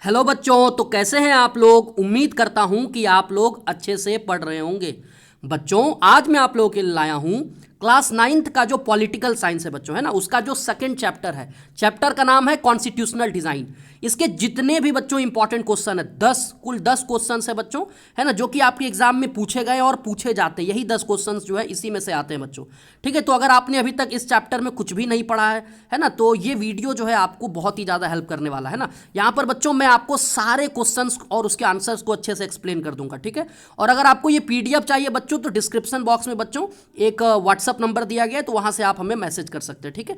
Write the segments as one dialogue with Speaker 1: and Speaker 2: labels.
Speaker 1: Hello बच्चों, तो कैसे हैं आप लोग। उम्मीद करता हूं कि आप लोग अच्छे से पढ़ रहे होंगे। बच्चों, आज मैं आप लोगों के लिए लाया हूं क्लास नाइन्थ का जो पॉलिटिकल साइंस है बच्चों, है ना, उसका जो सेकंड चैप्टर है। चैप्टर का नाम है कॉन्स्टिट्यूशनल डिजाइन। इसके जितने भी बच्चों इंपॉर्टेंट क्वेश्चन है, कुल 10 क्वेश्चन है बच्चों, है ना, जो कि आपके एग्जाम में पूछे गए और पूछे जाते हैं। यही 10 क्वेश्चन जो है इसी में से आते हैं बच्चों। ठीक है, तो अगर आपने अभी तक इस चैप्टर में कुछ भी नहीं पढ़ा है ना, तो ये वीडियो जो है आपको बहुत ही ज़्यादा हेल्प करने वाला है ना। यहाँ पर बच्चों मैं आपको सारे क्वेश्चंस और उसके आंसर्स को अच्छे से एक्सप्लेन कर दूंगा। ठीक है, और अगर आपको ये पीडीएफ चाहिए बच्चों, तो डिस्क्रिप्शन बॉक्स में बच्चों एक व्हाट्सअप नंबर दिया गया है, तो वहाँ से आप हमें मैसेज कर सकते हैं। ठीक है,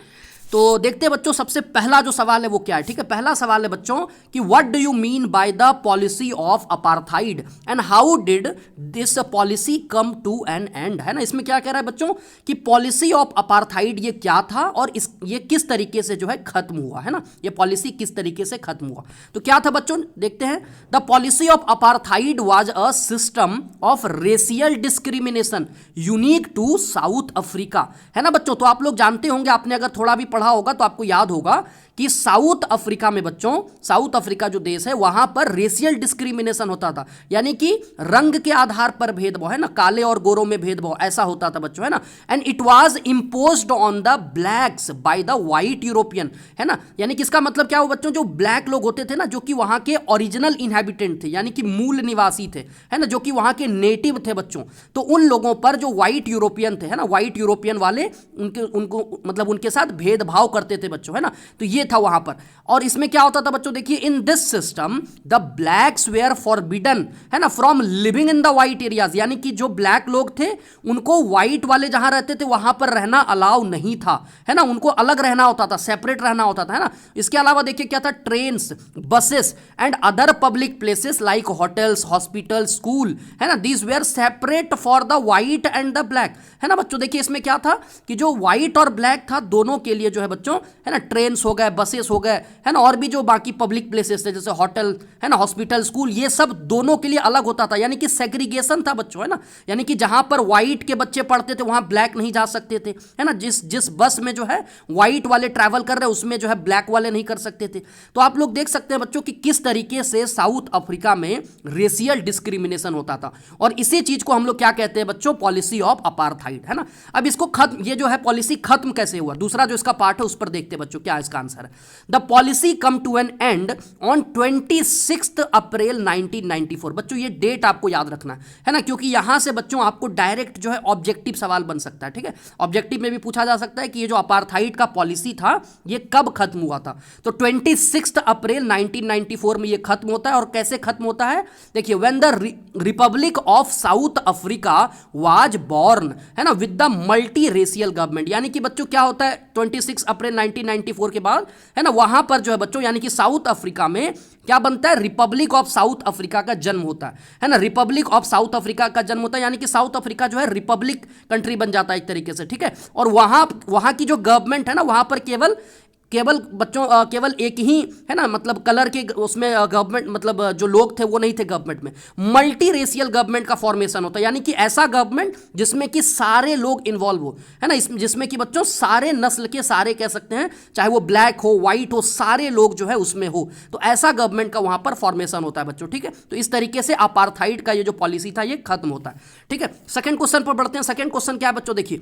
Speaker 1: तो देखते हैं बच्चों, सबसे पहला जो सवाल है वो क्या है। ठीक है, पहला सवाल है बच्चों कि what do you mean by the policy of apartheid and how did this policy come to an end. है ना, इसमें क्या कह रहा है बच्चों कि पॉलिसी ऑफ अपार्थाइड ये क्या था और ये किस तरीके से जो है खत्म हुआ। है ना, ये पॉलिसी किस तरीके से खत्म हुआ। तो क्या था बच्चों, देखते हैं। The policy of apartheid was a system of racial discrimination unique to South Africa. है ना बच्चों, तो आप लोग जानते होंगे, आपने अगर थोड़ा भी पढ़ा होगा तो आपको याद होगा कि साउथ अफ्रीका में बच्चों, साउथ अफ्रीका जो देश है वहां पर रेशियल डिस्क्रिमिनेशन होता था, यानी कि रंग के आधार पर भेदभाव, है ना, काले और गोरों में भेदभाव ऐसा होता था बच्चों, है ना। And it was imposed on the blacks by the white European. है ना, यानी कि इसका मतलब क्या हो बच्चों, जो ब्लैक लोग होते थे ना, जो कि वहां के ओरिजिनल इनहैबिटेंट थे, यानी कि मूल निवासी थे, है ना, जो कि वहां के नेटिव थे बच्चों, तो उन लोगों पर जो वाइट यूरोपियन थे, है ना, वाइट यूरोपियन वाले उनको मतलब उनके साथ भेदभाव करते थे बच्चों, है ना। तो ये था वहां पर। और इसमें क्या होता था बच्चों, देखिए, in this system the blacks were forbidden, है ना, from living in the white areas, यानी कि जो ब्लैक लोग थे उनको वाइट वाले जहां रहते थे वहां पर रहना अलाउ नहीं था, है ना, उनको अलग रहना होता था, सेपरेट रहना होता था, है ना। इसके अलावा देखिए क्या था, trains, buses and other public places like hotels, hospital, school, है ना, these where separate for the white and the black. है ना बच्चों, देखिए इसमें क्या था कि जो व्हाइट और ब्लैक था दोनों के लिए जो है बच्चों, है ना, ट्रेन्स हो गए, बसेस हो गए, है ना, और भी जो बाकी पब्लिक प्लेसेस थे जैसे होटल, है ना, हॉस्पिटल, स्कूल, ये सब दोनों के लिए अलग होता था, यानी कि सेग्रीगेशन था बच्चों, है ना। यानी कि जहां पर व्हाइट के बच्चे पढ़ते थे वहां ब्लैक नहीं जा सकते थे, है ना। जिस जिस बस में जो है व्हाइट वाले ट्रैवल कर रहे हैं उसमें जो है ब्लैक वाले नहीं कर सकते थे। तो आप लोग देख सकते हैं बच्चों कि किस तरीके से साउथ अफ्रीका में रेशियल डिस्क्रिमिनेशन होता था, और इसी चीज को हम लोग क्या कहते हैं बच्चों, पॉलिसी ऑफ अपार्थाइड। है ना, अब इसको खत्म, ये जो है पॉलिसी खत्म कैसे हुआ, दूसरा जो इसका पार्ट है उस पर देखते हैं बच्चों क्या इसका आंसर है। The policy come to an end on 26 April 1994। बच्चों ये डेट आपको याद रखना है ना, क्योंकि यहां से बच्चों आपको डायरेक्ट जो है ऑब्जेक्टिव सवाल बन सकता है। ठीक है, ऑब्जेक्टिव में भी पूछा जा सकता है कि ये जो अपार्थाइड का पॉलिसी था ये कब खत्म हुआ था। तो 26 अप्रैल 1994 में ये खत्म होता है। और कैसे खत्म होता है, देखिए, when the Republic of South Africa was born, है ना, with the multi racial government, यानी कि बच्चों क्या होता है 26 अप्रैल 1994 के बाद, है ना, वहां पर जो है बच्चों, यानी कि साउथ अफ्रीका में क्या बनता है, रिपब्लिक ऑफ साउथ अफ्रीका का जन्म होता है ना, रिपब्लिक ऑफ साउथ अफ्रीका का जन्म होता है, यानी कि साउथ अफ्रीका जो है रिपब्लिक कंट्री बन जाता है एक तरीके से। ठीक है, और वहां की जो गवर्नमेंट है ना, वहां पर केवल बच्चों केवल एक ही, है ना, मतलब कलर के उसमें गवर्नमेंट, मतलब जो लोग थे वो नहीं थे गवर्नमेंट में, मल्टी रेशियल गवर्नमेंट का फॉर्मेशन होता है, यानी कि ऐसा गवर्नमेंट जिसमें कि सारे लोग इन्वॉल्व हो, है ना, जिसमें कि बच्चों सारे नस्ल के, सारे कह सकते हैं, चाहे वो ब्लैक हो, व्हाइट हो, सारे लोग जो है उसमें हो, तो ऐसा गवर्नमेंट का वहां पर फॉर्मेशन होता है बच्चों। ठीक है, तो इस तरीके से अपार्थाइड का ये जो पॉलिसी था ये खत्म होता है। ठीक है, सेकंड क्वेश्चन पर बढ़ते हैं। सेकंड क्वेश्चन क्या है बच्चों, देखिए,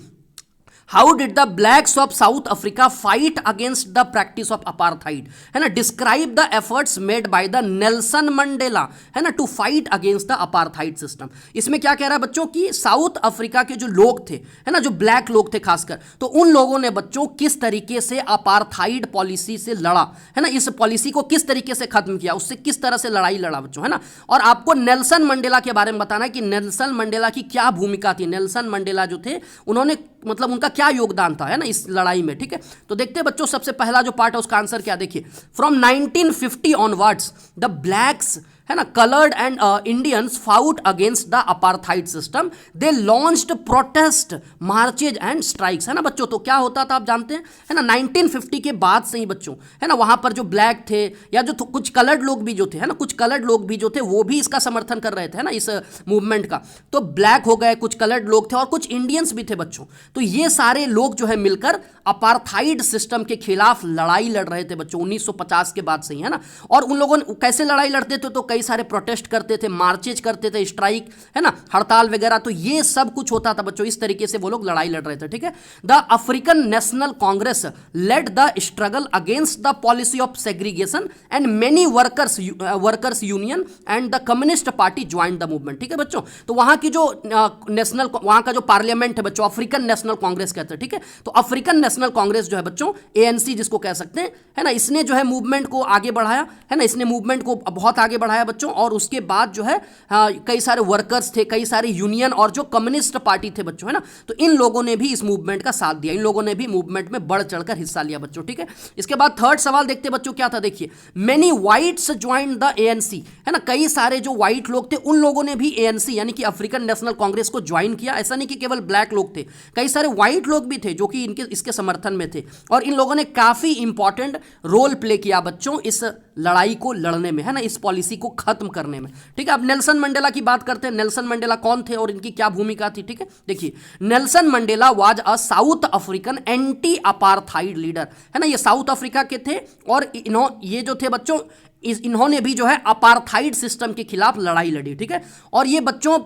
Speaker 1: how did the blacks of South Africa fight against the practice of apartheid, है ना, describe the efforts made by the Nelson Mandela, है ना, to fight against the apartheid system. इसमें क्या कह रहा है बच्चों कि साउथ अफ्रीका के जो लोग थे, है ना, जो ब्लैक लोग थे खासकर, तो उन लोगों ने बच्चों किस तरीके से अपार्थाइड पॉलिसी से लड़ा, है ना, इस पॉलिसी को किस तरीके से खत्म किया, उससे किस तरह से लड़ाई लड़ा बच्चों, है ना। और आपको नेल्सन मंडेला के बारे में बताना है कि नेल्सन मंडेला की क्या भूमिका थी। नेल्सन मंडेला जो थे उन्होंने, मतलब उनका क्या योगदान था, है ना, इस लड़ाई में। ठीक है, तो देखते हैं बच्चों, सबसे पहला जो पार्ट है उसका आंसर क्या, देखिए, फ्रॉम 1950 ऑनवर्ड्स द ब्लैक्स, है ना, colored and Indians fought against the apartheid system. They launched protest marches and strikes, है ना बच्चों। तो क्या होता था आप जानते हैं, है ना, 1950 के बाद से ही बच्चों, है ना, वहां पर जो ब्लैक थे या जो कुछ कलर्ड लोग भी जो थे, है ना, कुछ कलर्ड लोग भी जो थे वो भी इसका समर्थन कर रहे थे, है ना, इस मूवमेंट का। तो ब्लैक हो गए, कुछ कलर्ड लोग थे और कुछ इंडियंस भी थे बच्चों। तो ये सारे लोग जो है मिलकर अपार्थाइड सिस्टम के खिलाफ लड़ाई लड़ रहे थे बच्चों 1950 के बाद से ही, है ना। और उन लोगों ने कैसे लड़ाई लड़ते थे, तो कई सारे प्रोटेस्ट करते थे, मार्चेज करते थे, स्ट्राइक, है ना, हड़ताल वगैरह, तो ये सब कुछ होता था बच्चों। इस तरीके से वो लोग लड़ाई लड़ रहे थे, ठीक है। The African National Congress led the struggle against the policy of segregation and many workers union and the Communist Party join the movement, ठीक है बच्चों। तो वहां की जो नेशनल, वहां का जो पार्लियामेंट है बच्चों, अफ्रीकन नेशनल कांग्रेस कहते हैं, ठीक है। तो अफ्रीकन नेशनल कांग्रेस जो है बच्चों, एएनसी जिसको कह सकते हैं, है ना, इसने जो है मूवमेंट को आगे बढ़ाया, है ना, इसने मूवमेंट को बहुत आगे बढ़ाया बच्चों। और उसके बाद जो है कई सारे वर्कर्स थे, कई सारे यूनियन और जो कम्युनिस्ट पार्टी थे बच्चों, है ना, तो इन लोगों ने भी इस मूवमेंट का साथ दिया, इन लोगों ने भी मूवमेंट में बढ़ चढ़कर हिस्सा लिया बच्चों, ठीक है। इसके बाद थर्ड सवाल देखते बच्चों क्या था, देखिए, many whites join the ANC, है ना, कई सारे जो व्हाइट लोग थे उन लोगों ने भी एएनसी यानी कि अफ्रीकन नेशनल कांग्रेस को ज्वाइन किया। ऐसा नहीं कि केवल ब्लैक लोग थे, कई सारे व्हाइट लोग भी थे जो कि इसके समर्थन में थे, और इन लोगों ने काफी इंपॉर्टेंट रोल प्ले किया बच्चों इस लड़ाई को लड़ने में, है ना, इस पॉलिसी को खत्म करने में, ठीक है। अब नेल्सन मंडेला की बात करते हैं। नेल्सन मंडेला कौन थे और इनकी क्या भूमिका थी, ठीक है। देखिए, Nelson Mandela was a south African anti apartheid leader, है ना, ये साउथ अफ्रीका के थे और ये जो थे बच्चों, इन्होंने भी जो है अपार्थाइड सिस्टम के खिलाफ लड़ाई लड़ी, ठीक है। और ये बच्चों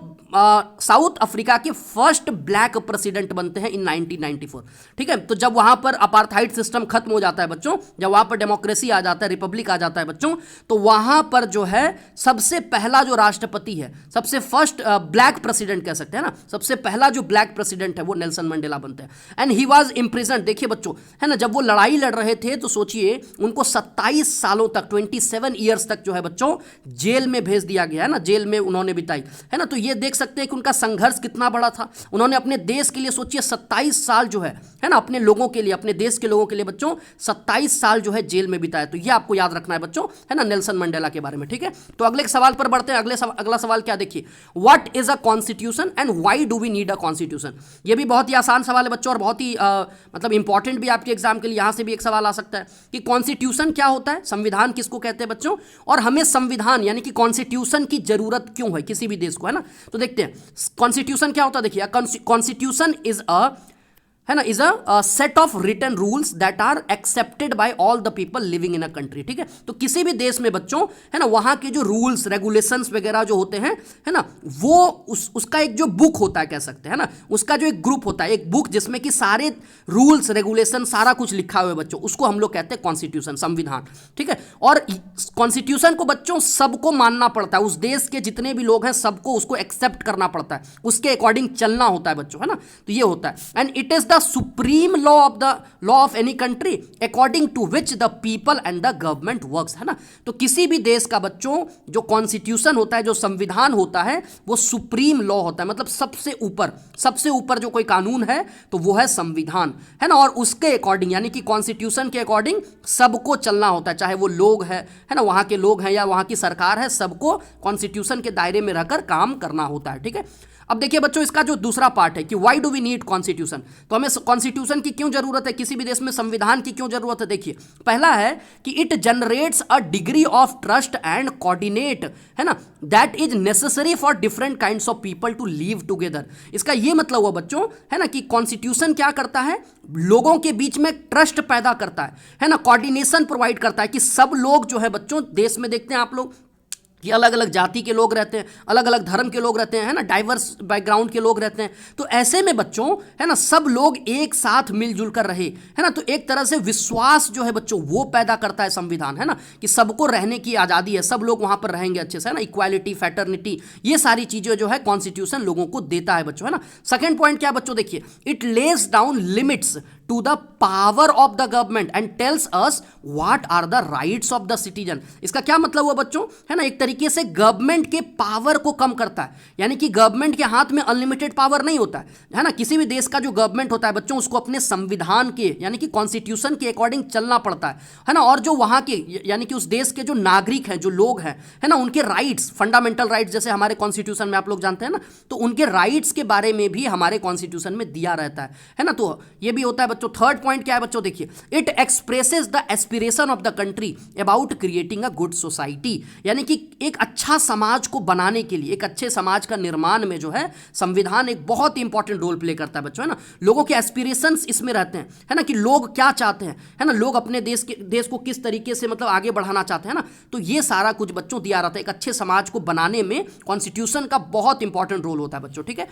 Speaker 1: साउथ अफ्रीका के फर्स्ट ब्लैक प्रेसिडेंट बनते हैं इन 1994, ठीक है। तो जब वहां पर अपार्थाइड सिस्टम खत्म हो जाता है बच्चों, जब वहां पर डेमोक्रेसी आ जाता है, रिपब्लिक आ जाता है बच्चों, तो वहां पर जो है सबसे पहला जो राष्ट्रपति है, सबसे फर्स्ट ब्लैक प्रेसिडेंट कह सकते हैं ना, सबसे पहला जो ब्लैक प्रेसिडेंट है वो नेल्सन मंडेला बनते हैं। एंड ही वाज इम्प्रिजन्ड, देखिए बच्चों, है ना, जब वो लड़ाई लड़ रहे थे तो सोचिए उनको 27 सालों तक, 27 ईयर्स तक जो है बच्चों जेल में भेज दिया गया, है ना, जेल में उन्होंने बिताई, है ना। तो ये देख सकते हैं कि उनका संघर्ष कितना बड़ा था। उन्होंने अपने देश के लिए सोचिए 27 साल जो है ना, अपने लोगों के लिए, अपने देश के लोगों के लिए बच्चों 27 साल जो है जेल में बिताया। तो ये आपको याद रखना है बच्चों, है ना, नेल्सन मंडेला के बारे में, ठीक है। तो अगले सवाल पर बढ़ते हैं। अगला सवाल क्या, देखिए, what is a constitution and why do we need a constitution. ये भी बहुत ही आसान सवाल है बच्चों और बहुत ही मतलब इंपॉर्टेंट भी आपके एग्जाम के लिए। यहां से भी एक सवाल आ सकता है कि कॉन्स्टिट्यूशन क्या होता है, संविधान किसको कहते हैं बच्चों, और हमें संविधान यानी कि कॉन्स्टिट्यूशन की जरूरत क्यों है किसी भी देश को, है ना। तो देखते हैं कॉन्स्टिट्यूशन क्या होता है। देखिए, कॉन्स्टिट्यूशन इज अ, है ना, is a set of written rules that are accepted by all the people living in a country, ठीक है। तो किसी भी देश में बच्चों, है ना, वहां के जो रूल्स रेगुलेशंस वगैरह जो होते हैं, है ना, वो उसका एक जो बुक होता है कह सकते हैं ना, उसका जो एक ग्रुप होता है, एक बुक जिसमें कि सारे रूल्स रेगुलेशन सारा कुछ लिखा हुआ है बच्चों, उसको हम लोग कहते हैं कॉन्स्टिट्यूशन, संविधान, ठीक है। और कॉन्स्टिट्यूशन को बच्चों सबको मानना पड़ता है, उस देश के जितने भी लोग हैं सबको उसको एक्सेप्ट करना पड़ता है, उसके अकॉर्डिंग चलना होता है बच्चों, है ना। तो ये होता है, and it is the supreme law of any country according to which the people and the government works, है ना। तो किसी भी देश का बच्चों जो कॉन्स्टिट्यूशन होता है, जो संविधान होता है, वो सुप्रीम लॉ होता है, मतलब सबसे ऊपर जो कोई कानून है तो वो है संविधान, है ना। और उसके अकॉर्डिंग यानी कि कॉन्स्टिट्यूशन के अकॉर्डिंग सबको चलना होता है, चाहे वो लोग है ना, वहां के लोग हैं या वहां की सरकार है, सबको कॉन्स्टिट्यूशन के दायरे में रहकर काम करना होता है, ठीक है। अब देखिए बच्चों, इसका जो दूसरा पार्ट है कि why do we need constitution, तो हमें कॉन्स्टिट्यूशन की क्यों जरूरत है, किसी भी देश में संविधान की क्यों जरूरत है। देखिए, पहला है कि it generates a degree of trust and coordinate, है ना, that is necessary for different kinds of people to live together. इसका ये मतलब हुआ बच्चों, है ना, कि कॉन्स्टिट्यूशन क्या करता है, लोगों के बीच में ट्रस्ट पैदा करता है ना, कोऑर्डिनेशन प्रोवाइड करता है कि सब लोग जो है बच्चों, देश में देखते हैं आप लोग कि अलग अलग जाति के लोग रहते हैं, अलग अलग धर्म के लोग रहते हैं, है ना, डाइवर्स बैकग्राउंड के लोग रहते हैं। तो ऐसे में बच्चों, है ना, सब लोग एक साथ मिलजुल कर रहे, है ना, तो एक तरह से विश्वास जो है बच्चों वो पैदा करता है संविधान, है ना, कि सबको रहने की आज़ादी है, सब लोग वहां पर रहेंगे अच्छे से, है ना, इक्वालिटी, फैटर्निटी, ये सारी चीज़ें जो है कॉन्स्टिट्यूशन लोगों को देता है बच्चों, है ना। सेकेंड पॉइंट क्या बच्चों, देखिए, it lays down limits to the power of the government and tells us what are the rights of the citizen. इसका क्या मतलब हुआ बच्चों, है ना, एक तरीके से गवर्नमेंट के पावर को कम करता है, यानी कि गवर्नमेंट के हाथ में अनलिमिटेड पावर नहीं होता है ना। किसी भी देश का जो गवर्नमेंट होता है बच्चों, उसको अपने संविधान के यानी कि कॉन्स्टिट्यूशन के अकॉर्डिंग चलना पड़ता है ना। और जो वहां के यानी कि उस देश के जो नागरिक हैं, जो लोग हैं, है ना, उनके राइट्स, फंडामेंटल राइट्स जैसे हमारे कॉन्स्टिट्यूशन में आप लोग जानते हैं ना, तो उनके राइट्स के बारे में भी हमारे कॉन्स्टिट्यूशन में दिया रहता है ना। तो ये भी होता है बच्चों। थर्ड पॉइंट क्या है बच्चों, देखिए, it expresses the aspiration of the country about creating a good society, यानी कि एक अच्छा समाज को बनाने के लिए, एक अच्छे समाज का निर्माण में जो है संविधान एक बहुत ही इंपॉर्टेंट रोल प्ले करता है बच्चों, है ना। लोगों के एस्पिरेशंस इसमें रहते हैं, है ना, कि लोग क्या चाहते हैं, है ना, लोग अपने देश को किस तरीके से मतलब आगे बढ़ाना चाहते हैं ना। तो ये सारा कुछ बच्चों दिया रहता है। एक अच्छे समाज को बनाने में कॉन्स्टिट्यूशन का बहुत इंपॉर्टेंट रोल होता है बच्चों, ठीक है।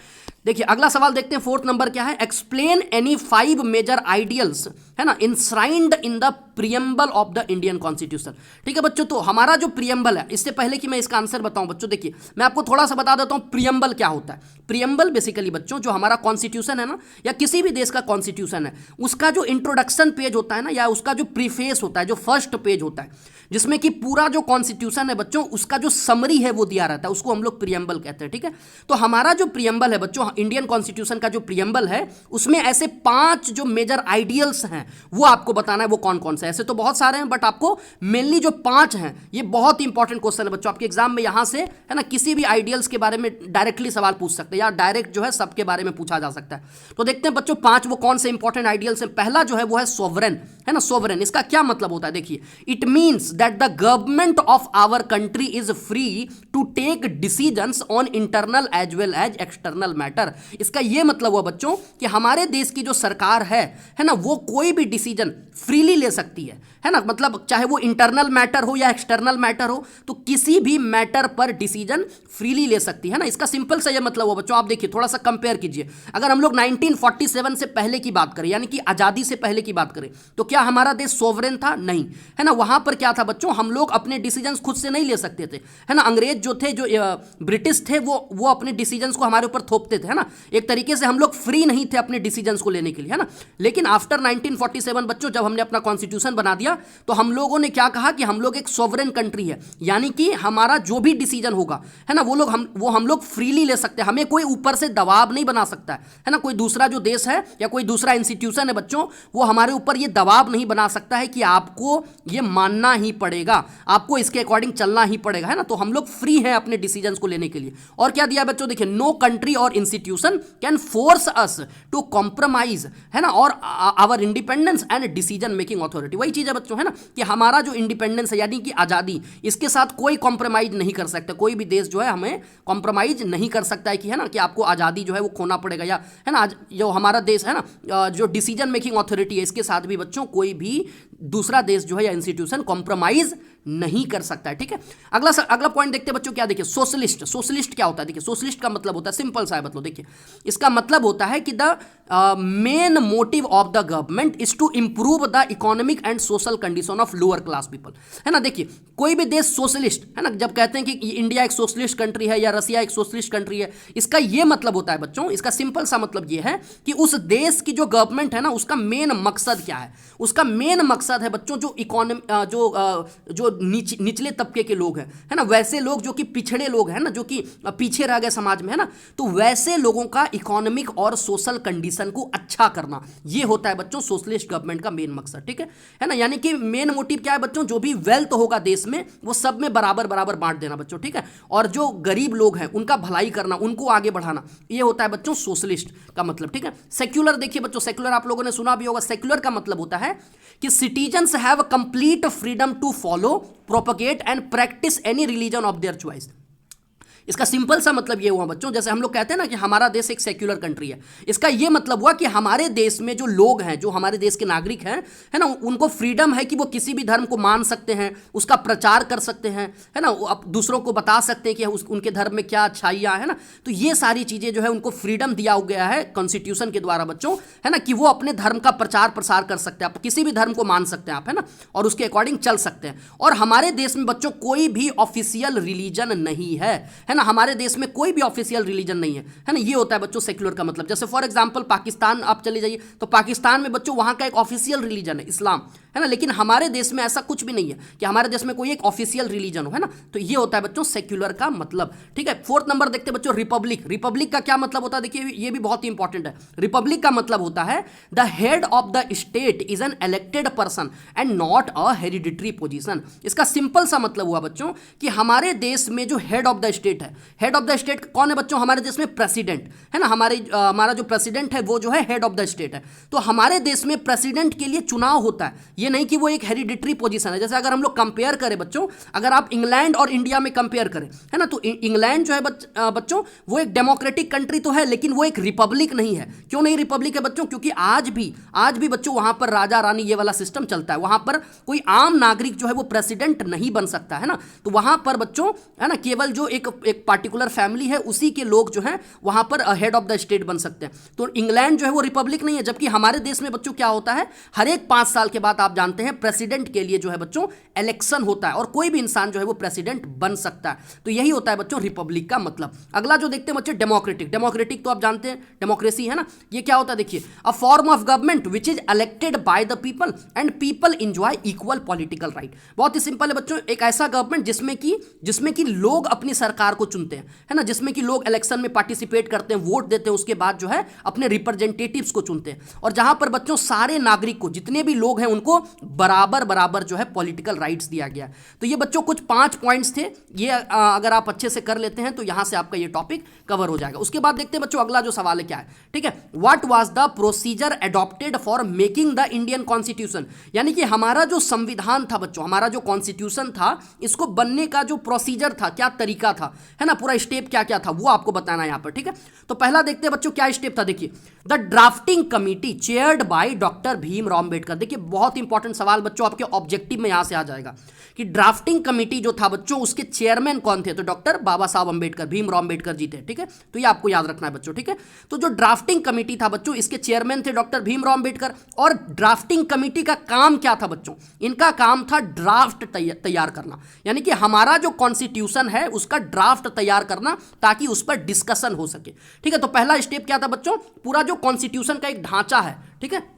Speaker 1: देखिए अगला सवाल देखते हैं, फोर्थ नंबर क्या है, एक्सप्लेन एनी 5 मेजर आइडियल्स, है ना, enshrined in the preamble of the Indian constitution. ठीक है बच्चों, तो हमारा जो प्रियम्बल है, इससे पहले कि मैं इसका आंसर बताऊं बच्चों, देखिए मैं आपको थोड़ा सा बता देता हूं प्रियम्बल क्या होता है। प्रियम्बल बेसिकली बच्चों जो हमारा कॉन्स्टिट्यूशन है ना, या किसी भी देश का कॉन्स्टिट्यूशन है, उसका जो इंट्रोडक्शन पेज होता है ना, या उसका जो प्रीफेस होता है, जो फर्स्ट पेज होता है, जिसमें कि पूरा जो कॉन्स्टिट्यूशन है बच्चों, उसका जो समरी है वो दिया रहता है, उसको हम लोग प्रियम्बल कहते हैं, ठीक है। तो हमारा जो प्रियम्बल है बच्चों, इंडियन कॉन्स्टिट्यूशन का जो प्रियम्बल है, उसमें ऐसे 5 जो मेजर आइडियल्स हैं वो आपको बताना है, वो कौन कौन से। ऐसे तो बहुत सारे हैं, बट आपको मेनली जो 5 हैं, ये बहुत इंपॉर्टेंट क्वेश्चन है बच्चों, आपके एग्जाम में यहां से, है ना, किसी भी आइडियल्स के बारे में डायरेक्टली सवाल पूछ सकते हैं, या डायरेक्ट जो है सबके बारे में पूछा जा सकता है। तो देखते हैं बच्चों 5 वो कौन से इंपॉर्टेंट आइडियल्स हैं। पहला जो है वो है सोवरेन, है ना। सोवरेन इसका क्या मतलब होता है, देखिए, it means that the government of our country is free to take decisions on internal as well as external matter. इसका यह मतलब हुआ बच्चों कि हमारे देश की जो सरकार है ना, वो कोई भी डिसीजन फ्रीली ले सकती है ना, मतलब चाहे वो इंटरनल मैटर हो या एक्सटर्नल मैटर हो, तो किसी भी मैटर पर डिसीजन फ्रीली ले सकती है ना। इसका सिंपल सा ये मतलब हुआ बच्चों, आप देखिए थोड़ा सा कंपेयर कीजिए, अगर हम लोग 1947 से पहले की बात करें, यानी कि आजादी से पहले की बात करें, तो क्या हमारा देश सोवरेन था? नहीं, है ना। वहां पर क्या था बच्चों, हम लोग अपने डिसीजंस खुद से नहीं ले सकते थे, है ना। अंग्रेज जो थे, जो ब्रिटिश थे, वो अपने डिसीजंस को हमारे ऊपर थोपते थे, है ना। एक तरीके से हम लोग फ्री नहीं थे अपने डिसीजंस को लेने के लिए, है ना। लेकिन आफ्टर 1947 बच्चों, जब हमने अपना कॉन्स्टिट्यूशन बना दिया, तो हम लोगों ने क्या कहा कि हम लोग एक सोवरेन कंट्री है, यानी कि हमारा जो भी डिसीजन होगा, है ना, वो हम लोग फ्रीली ले सकते हैं, हमें कोई ऊपर से दबाव नहीं बना सकता है ना। कोई दूसरा जो देश है या कोई दूसरा इंस्टीट्यूशन है बच्चों, वो हमारे ऊपर ये दबाव नहीं बना सकता है कि आपको ये मानना ही पड़ेगा, आपको इसके अकॉर्डिंग चलना ही पड़ेगा, है ना। तो हम लोग फ्री हैं अपने डिसीजंस को लेने के लिए। और क्या दिया बच्चों, देखिए, नो कंट्री और institution can force us to compromise, है ना, और our independence and decision making authority. वही चीज है बच्चों, है ना, कि हमारा जो इंडिपेंडेंस है यानी कि आजादी, इसके साथ कोई कॉम्प्रोमाइज नहीं कर सकता, कोई भी देश जो है हमें कॉम्प्रोमाइज नहीं कर सकता है कि, है ना, कि आपको आजादी जो है वो खोना पड़ेगा, या, है ना, जो हमारा देश है ना, जो डिसीजन मेकिंग अथॉरिटी है, इसके साथ भी बच्चों कोई भी दूसरा देश जो है या इंस्टीट्यूशन कॉम्प्रोमाइज नहीं कर सकता है, ठीक है। अगला पॉइंट देखते हैं बच्चों, क्या देखिए, सोशलिस्ट। सोशलिस्ट क्या होता है, देखिए, सोशलिस्ट का मतलब होता है, सिंपल सा है मतलब, देखिए, इसका मतलब होता है कि the main motive of the government is to improve the economic and social condition of lower class people, है ना। देखिए, कोई भी देश सोशलिस्ट, है ना, जब कहते हैं कि इंडिया एक सोशलिस्ट कंट्री है या रसिया एक सोशलिस्ट कंट्री है, इसका यह मतलब होता है बच्चों, इसका सिंपल सा मतलब यह है कि उस देश की जो गवर्नमेंट है ना, उसका मेन मकसद क्या है। उसका मेन मकसद है बच्चों, जो इकोनॉमी जो निचले तबके के लोग हैं, है ना, वैसे लोग जो कि पिछड़े लोग हैं ना, जो कि पीछे रह गए समाज में, है ना, तो वैसे लोगों का इकोनॉमिक और सोशल कंडीशन को अच्छा करना, ये होता है बच्चों सोशलिस्ट गवर्नमेंट का मेन मकसद, ठीक है ना। यानी कि मेन मोटिव क्या है बच्चों, जो भी वेल्थ होगा देश में वो सब में बराबर बराबर बांट देना बच्चों, ठीक है। और जो गरीब लोग हैं उनका भलाई करना, उनको आगे बढ़ाना, ये होता है बच्चों सोशलिस्ट का मतलब, ठीक है। सेक्युलर देखिए बच्चों, सेक्युलर आप लोगों ने सुना भी होगा। सेक्युलर का मतलब होता है कि citizens have complete freedom to follow, propagate and practice any religion of their choice. इसका सिंपल सा मतलब ये हुआ बच्चों, जैसे हम लोग कहते हैं ना कि हमारा देश एक सेक्युलर कंट्री है, इसका ये मतलब हुआ कि हमारे देश में जो लोग हैं, जो हमारे देश के नागरिक हैं, है ना, उनको फ्रीडम है कि वो किसी भी धर्म को मान सकते हैं, उसका प्रचार कर सकते हैं, है ना, अब दूसरों को बता सकते हैं कि उनके धर्म में क्या अच्छाइयाँ है ना। तो ये सारी चीज़ें जो है उनको फ्रीडम दिया गया है कॉन्स्टिट्यूशन के द्वारा बच्चों, है ना, कि वो अपने धर्म का प्रचार प्रसार कर सकते हैं, आप किसी भी धर्म को मान सकते हैं आप, है ना, और उसके अकॉर्डिंग चल सकते हैं। और हमारे देश में बच्चों कोई भी ऑफिशियल रिलीजन नहीं है ना। ना, हमारे देश में कोई भी ऑफिशियल रिलीजन नहीं है ना, ये होता है बच्चों सेक्युलर का मतलब। जैसे फॉर एग्जांपल पाकिस्तान आप चले जाइए, तो पाकिस्तान में बच्चों वहाँ का एक ऑफिशियल रिलीजन है इस्लाम, है ना, लेकिन हमारे देश में ऐसा कुछ भी नहीं है कि हमारे देश में कोई एक ऑफिशियल रिलीजन हो, है ना, तो ये होता है बच्चों सेक्युलर का मतलब। ठीक है, फोर्थ नंबर देखते हैं बच्चों रिपब्लिक। रिपब्लिक का क्या मतलब होता है, देखिए ये भी बहुत ही इंपॉर्टेंट है। रिपब्लिक का मतलब होता है the head of the state is an elected person and not a hereditary position. इसका सिंपल सा मतलब हुआ बच्चों कि हमारे देश में जो हेड ऑफ द स्टेट है, हेड ऑफ द स्टेट कौन है बच्चों, हमारे देश में प्रेसिडेंट, है ना, हमारा जो प्रेसिडेंट है वो जो है हेड ऑफ द स्टेट है। तो हमारे देश में प्रेसिडेंट के लिए चुनाव होता है, ये नहीं कि वो एक हेरिडिटरी पोजीशन है। जैसे अगर हम लोग कंपेयर करें बच्चों, अगर आप इंग्लैंड और इंडिया में कंपेयर करें, है ना, तो इंग्लैंड जो है बच्चों वो एक डेमोक्रेटिक कंट्री तो है, लेकिन वो एक रिपब्लिक नहीं है। क्यों नहीं रिपब्लिक है बच्चों, क्योंकि आज भी बच्चों वहां पर राजा रानी ये वाला सिस्टम चलता है। वहां पर कोई आम नागरिक जो है वो प्रेसिडेंट नहीं बन सकता, है ना, तो वहां पर बच्चों, है ना, केवल जो एक पार्टिकुलर फैमिली है उसी के लोग जो है वहां पर हेड ऑफ द स्टेट बन सकते हैं। तो इंग्लैंड जो है वो रिपब्लिक नहीं है। जबकि हमारे देश में बच्चों क्या होता है, हर एक 5 साल के बाद आप जानते हैं प्रेसिडेंट के लिए जो है बच्चों इलेक्शन होता है, और कोई भी इंसान जो है वो प्रेसिडेंट बन सकता है। तो यही होता है बच्चों रिपब्लिक का मतलब। अगला जो देखते हैं बच्चों डेमोक्रेटिक। डेमोक्रेटिक तो आप जानते हैं डेमोक्रेसी, है ना, ये क्या होता है देखिए, a form of government which is elected by the people and people enjoy equal political right. बहुत ही सिंपल है बच्चों, एक ऐसा गवर्नमेंट जिसमें कि लोग अपनी सरकार को चुनते हैं, है ना, जिसमें कि लोग इलेक्शन में पार्टिसिपेट करते हैं, वोट देते हैं, उसके बाद जो है अपने रिप्रेजेंटेटिव्स को चुनते हैं, और जहां पर बच्चों सारे नागरिक को, जितने भी लोग हैं उनको बराबर जो है पॉलिटिकल राइट्स दिया गया। तो ये बच्चों कुछ 5 पॉइंट्स थे, ये अगर आप अच्छे से कर लेते हैं तो यहां से आपका ये टॉपिक कवर हो जाएगा। उसके बाद देखते हैं बच्चों अगला जो सवाल है क्या है, ठीक है, what was the procedure adopted for making the Indian constitution. यानी कि हमारा जो संविधान था बच्चों, हमारा जो कॉन्स्टिट्यूशन था, इसको बनने का जो प्रोसीजर था, क्या तरीका था, है ना, पूरा स्टेप क्या क्या था, वो आपको बताना है यहां पर। ठीक है, तो पहला देखते हैं बच्चों क्या स्टेप था। देखिए, the drafting committee chaired by doctor Bhimrao Ambedkar. देखिए बहुत इंपॉर्टेंट सवाल बच्चों, आपके ऑब्जेक्टिव में यहां से आ जाएगा कि ड्राफ्टिंग कमेटी जो था बच्चों, उसके चेयरमैन कौन थे, तो डॉक्टर बाबा साहब अंबेडकर, भीमराव अंबेडकर जी थे। ठीक है, तो ये आपको याद रखना है बच्चों। ठीक है, तो जो ड्राफ्टिंग कमेटी था बच्चों, इसके चेयरमैन थे डॉक्टर भीमराव अंबेडकर। और ड्राफ्टिंग कमेटी का काम क्या था बच्चों, इनका काम था ड्राफ्ट तैयार करना, यानी कि हमारा जो कॉन्स्टिट्यूशन है उसका ड्राफ्ट तैयार करना, ताकि उस पर डिस्कशन हो सके। ठीक है, तो पहला स्टेप क्या था बच्चों, पूरा जो कॉन्स्टिट्यूशन का एक ढांचा है, ठीक है,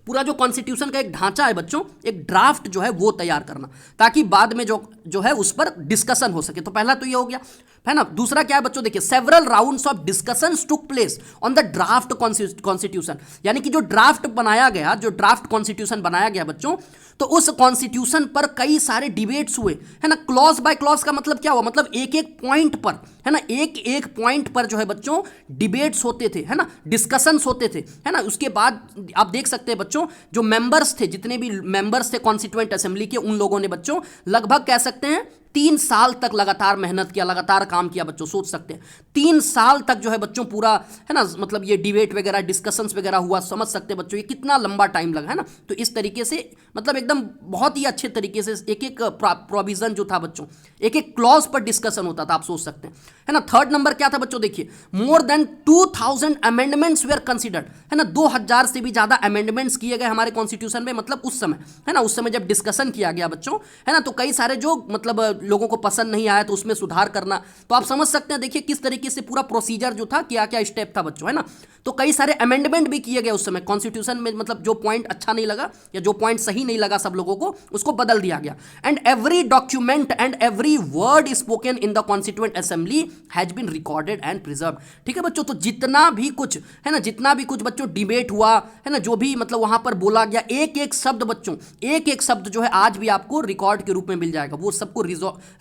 Speaker 1: पूरा जो कॉन्स्टिट्यूशन का एक ढांचा है बच्चों, एक ड्राफ्ट जो है वो तैयार करना, ताकि बाद में जो है उस पर डिस्कशन हो सके। तो पहला तो ये हो गया, है ना। दूसरा क्या है बच्चों, देखिए several rounds of discussions took place on the draft constitution. यानी कि जो ड्राफ्ट बनाया गया, जो ड्राफ्ट कॉन्स्टिट्यूशन बनाया गया बच्चों, तो उस कॉन्स्टिट्यूशन पर कई सारे डिबेट्स हुए, है ना। क्लॉज बाय क्लॉज का मतलब क्या हुआ, मतलब एक एक पॉइंट पर, है ना, एक एक पॉइंट पर जो है बच्चों डिबेट्स होते थे, है ना, डिस्कशंस होते थे, है ना। उसके बाद आप देख सकते हैं बच्चों, जो मेंबर्स थे, जितने भी मेंबर्स थे कॉन्स्टिट्यूएंट असेंबली के, उन लोगों ने बच्चों लगभग कह सकते हैं 3 साल तक लगातार मेहनत किया, लगातार काम किया बच्चों। सोच सकते हैं 3 साल तक जो है बच्चों पूरा, है ना, मतलब ये डिबेट वगैरह, डिस्कशंस वगैरह हुआ। समझ सकते हैं बच्चों ये कितना लंबा टाइम लगा, है ना। तो इस तरीके से मतलब एकदम बहुत ही अच्छे तरीके से एक एक प्रोविजन जो था बच्चों, एक एक क्लॉज पर डिस्कशन होता था, आप सोच सकते हैं, है ना। थर्ड नंबर क्या था बच्चों, देखिए more than 2000 amendments were considered, है ना। 2000 से भी ज्यादा अमेंडमेंट्स किए गए हमारे कॉन्स्टिट्यूशन में, मतलब उस समय, है ना, उस समय जब डिस्कशन किया गया बच्चों, है ना, तो कई सारे जो मतलब लोगों को पसंद नहीं आया तो उसमें सुधार करना। तो आप समझ सकते हैं, देखिए किस तरीके से पूरा प्रोसीजर जो था, क्या क्या स्टेप था बच्चों, है ना। तो कई सारे अमेंडमेंट भी किए गए उस समय कॉन्स्टिट्यूशन में, मतलब जो पॉइंट अच्छा नहीं लगा या जो पॉइंट सही नहीं लगा सब लोगों को, उसको बदल दिया गया। And every document and every word spoken in the constituent assembly has been recorded and preserve. ठीक है बच्चों, तो जितना भी कुछ, है ना, जितना भी कुछ बच्चों डिबेट हुआ, है ना, जो भी मतलब वहां पर बोला गया, एक एक शब्द बच्चों, एक एक शब्द जो है आज भी आपको रिकॉर्ड के रूप में मिल जाएगा। वो सबको